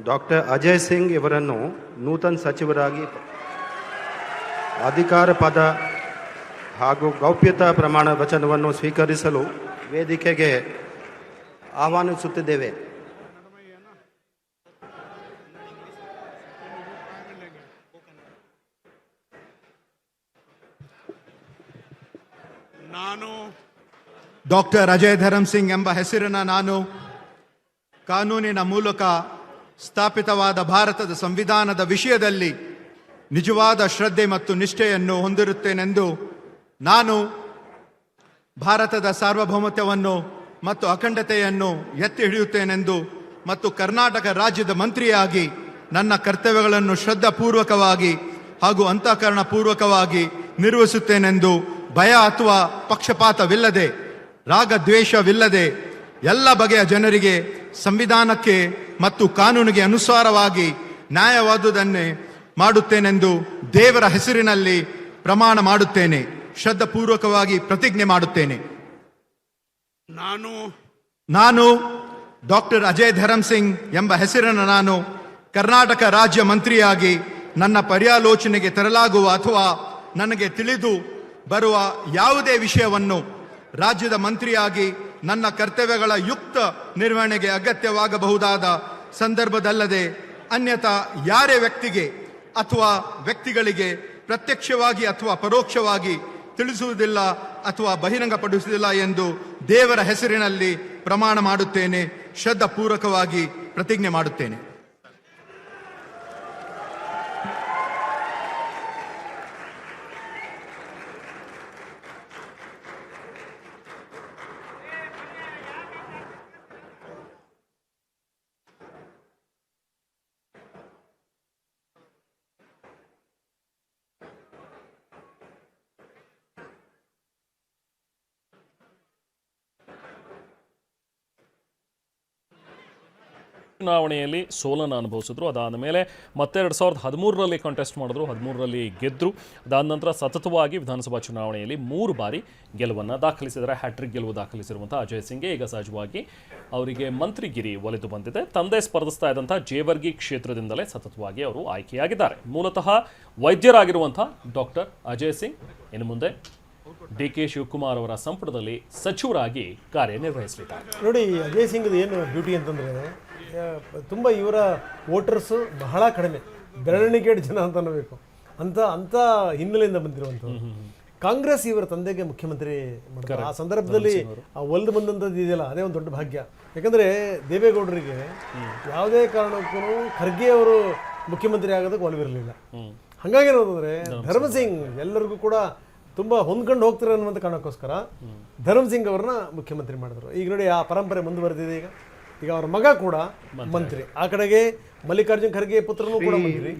Doctor Ajay Singh ಇವರನ್ನು ನೂತನ ಸಚಿವರಾಗಿ ಅಧಿಕಾರ ಪದ ಹಾಗೂ ಗೌಪ್ಯತಾ ಪ್ರಮಾಣ ವಚನವನ್ನು ಸ್ವೀಕರಿಸಲು ವೇದಿಕೆಗೆ ಆಹ್ವಾನಿಸುತ್ತಿದ್ದೇವೆ. ನಾನು ಡಾಕ್ಟರ್ ಅಜಯ್ ಧರಮ್ ಸಿಂಗ್ ಎಂಬ ಹೆಸರಿನ ನಾನು ಕಾನೂನಿನ ಮೂಲಕ ಸ್ಥಾಪಿತವಾದ ಭಾರತದ ಸಂವಿಧಾನದ ವಿಷಯದಲ್ಲಿ ನಿಜವಾದ ಶ್ರದ್ಧೆ ಮತ್ತು ನಿಷ್ಠೆಯನ್ನು ಹೊಂದಿರುತ್ತೇನೆಂದು ನಾನು ಭಾರತದ ಸಾರ್ವಭೌಮತ್ವವನ್ನು ಮತ್ತು ಅಖಂಡತೆಯನ್ನು ಎತ್ತಿ ಹಿಡಿಯುತ್ತೇನೆಂದು ಮತ್ತು ಕರ್ನಾಟಕ ರಾಜ್ಯದ ಮಂತ್ರಿಯಾಗಿ ನನ್ನ ಕರ್ತವ್ಯಗಳನ್ನು ಶ್ರದ್ಧಾಪೂರ್ವಕವಾಗಿ ಹಾಗೂ ಅಂತಃಕರಣಪೂರ್ವಕವಾಗಿ ನಿರ್ವಹಿಸುತ್ತೇನೆಂದು ಭಯ ಅಥವಾ ಪಕ್ಷಪಾತವಿಲ್ಲದೆ ರಾಗದ್ವೇಷವಿಲ್ಲದೆ ಎಲ್ಲ ಬಗೆಯ ಜನರಿಗೆ ಸಂವಿಧಾನಕ್ಕೆ ಮತ್ತು ಕಾನೂನಿಗೆ ಅನುಸಾರವಾಗಿ ನ್ಯಾಯವಾದುದನ್ನೇ ಮಾಡುತ್ತೇನೆಂದು ದೇವರ ಹೆಸರಿನಲ್ಲಿ ಪ್ರಮಾಣ ಮಾಡುತ್ತೇನೆ. ಶ್ರದ್ಧಾಪೂರ್ವಕವಾಗಿ ಪ್ರತಿಜ್ಞೆ ಮಾಡುತ್ತೇನೆ. ನಾನು ಡಾಕ್ಟರ್ ಅಜಯ್ ಧರಮ್ ಸಿಂಗ್ ಎಂಬ ಹೆಸರಿನ ನಾನು ಕರ್ನಾಟಕ ರಾಜ್ಯ ಮಂತ್ರಿಯಾಗಿ ನನ್ನ ಪರ್ಯಾಲೋಚನೆಗೆ ತರಲಾಗುವ ಅಥವಾ ನನಗೆ ತಿಳಿದು ಬರುವ ಯಾವುದೇ ವಿಷಯವನ್ನು ರಾಜ್ಯದ ಮಂತ್ರಿಯಾಗಿ ನನ್ನ ಕರ್ತವ್ಯಗಳ ಯುಕ್ತ ನಿರ್ವಹಣೆಗೆ ಅಗತ್ಯವಾಗಬಹುದಾದ ಸಂದರ್ಭದಲ್ಲದೆ ಅನ್ಯಥಾ ಯಾರೇ ವ್ಯಕ್ತಿಗೆ ಅಥವಾ ವ್ಯಕ್ತಿಗಳಿಗೆ ಪ್ರತ್ಯಕ್ಷವಾಗಿ ಅಥವಾ ಪರೋಕ್ಷವಾಗಿ ತಿಳಿಸುವುದಿಲ್ಲ ಅಥವಾ ಬಹಿರಂಗಪಡಿಸುವುದಿಲ್ಲ ಎಂದು ದೇವರ ಹೆಸರಿನಲ್ಲಿ ಪ್ರಮಾಣ ಮಾಡುತ್ತೇನೆ. ಶ್ರದ್ಧಾಪೂರ್ವಕವಾಗಿ ಪ್ರತಿಜ್ಞೆ ಮಾಡುತ್ತೇನೆ. ಚುನಾವಣೆಯಲ್ಲಿ ಸೋಲನ್ನು ಅನುಭವಿಸಿದ್ರು. ಅದಾದ ಮೇಲೆ ಮತ್ತೆ 2013ರಲ್ಲಿ ಕಾಂಟೆಸ್ಟ್ ಮಾಡಿದ್ರು, 13ರಲ್ಲಿ ಗೆದ್ದರು. ಅದಾದ ನಂತರ ಸತತವಾಗಿ ವಿಧಾನಸಭಾ ಚುನಾವಣೆಯಲ್ಲಿ 3 ಬಾರಿ ಗೆಲುವನ್ನು ದಾಖಲಿಸಿದರೆ, ಹ್ಯಾಟ್ರಿಕ್ ಗೆಲುವು ದಾಖಲಿಸಿರುವಂಥ ಅಜಯ್ ಸಿಂಗ್ಗೆ ಈಗ ಸಹಜವಾಗಿ ಅವರಿಗೆ ಮಂತ್ರಿಗಿರಿ ಒಲಿದು ಬಂದಿದೆ. ತಂದೆ ಸ್ಪರ್ಧಿಸ್ತಾ ಇದ್ದಂಥ ಜೇವರ್ಗಿ ಕ್ಷೇತ್ರದಿಂದಲೇ ಸತತವಾಗಿ ಅವರು ಆಯ್ಕೆಯಾಗಿದ್ದಾರೆ. ಮೂಲತಃ ವೈದ್ಯರಾಗಿರುವಂಥ ಡಾಕ್ಟರ್ ಅಜಯ್ ಸಿಂಗ್ ಇನ್ನು ಮುಂದೆ DK ಶಿವಕುಮಾರ್ ಅವರ ಸಂಪುಟದಲ್ಲಿ ಸಚಿವರಾಗಿ ಕಾರ್ಯನಿರ್ವಹಿಸಲಿದ್ದಾರೆ. ನೋಡಿ, ಅಜಯ್ ಸಿಂಗ್ ಏನು ಬ್ಯೂಟಿ ಅಂತಂದರೆ ತುಂಬ ಇವರ ವೋಟರ್ಸು ಬಹಳ ಕಡಿಮೆ, ಬೆರಳಿಕೆಡ್ ಜನ ಅಂತ ಅನ್ನಬೇಕು ಅಂತ ಹಿನ್ನೆಲೆಯಿಂದ ಬಂದಿರುವಂಥದ್ದು. ಕಾಂಗ್ರೆಸ್ ಇವರ ತಂದೆಗೆ ಮುಖ್ಯಮಂತ್ರಿ ಮಾಡ್ತಾರೆ. ಆ ಸಂದರ್ಭದಲ್ಲಿ ಆ ಒಲ್ದು ಬಂದಂಥದ್ದು ಇದೆಯಲ್ಲ, ಅದೇ ಒಂದು ದೊಡ್ಡ ಭಾಗ್ಯ. ಯಾಕಂದರೆ ದೇವೇಗೌಡರಿಗೆ ಯಾವುದೇ ಕಾರಣಕ್ಕೂ ಖರ್ಗೆ ಅವರು ಮುಖ್ಯಮಂತ್ರಿ ಆಗೋದಕ್ಕೆ ಒಲವಿರಲಿಲ್ಲ. ಹಾಗಾಗಿ ಏನಂತಂದರೆ ಧರ್ಮ್ ಸಿಂಗ್ ಎಲ್ಲರಿಗೂ ಕೂಡ ತುಂಬ ಹೊಂದ್ಕೊಂಡು ಹೋಗ್ತಾರೆ ಅನ್ನುವಂಥ ಕಾರಣಕ್ಕೋಸ್ಕರ ಧರ್ಮ್ ಸಿಂಗ್ ಅವ್ರನ್ನ ಮುಖ್ಯಮಂತ್ರಿ ಮಾಡಿದ್ರು. ಈಗ ನೋಡಿ, ಆ ಪರಂಪರೆ ಮುಂದುವರೆದಿದೆ. ಈಗ ಅವರ ಮಗ ಕೂಡ ಮಂತ್ರಿ, ಆ ಕಡೆಗೆ ಮಲ್ಲಿಕಾರ್ಜುನ್ ಖರ್ಗೆ ಪುತ್ರನೂ ಕೂಡ ಮಂತ್ರಿ.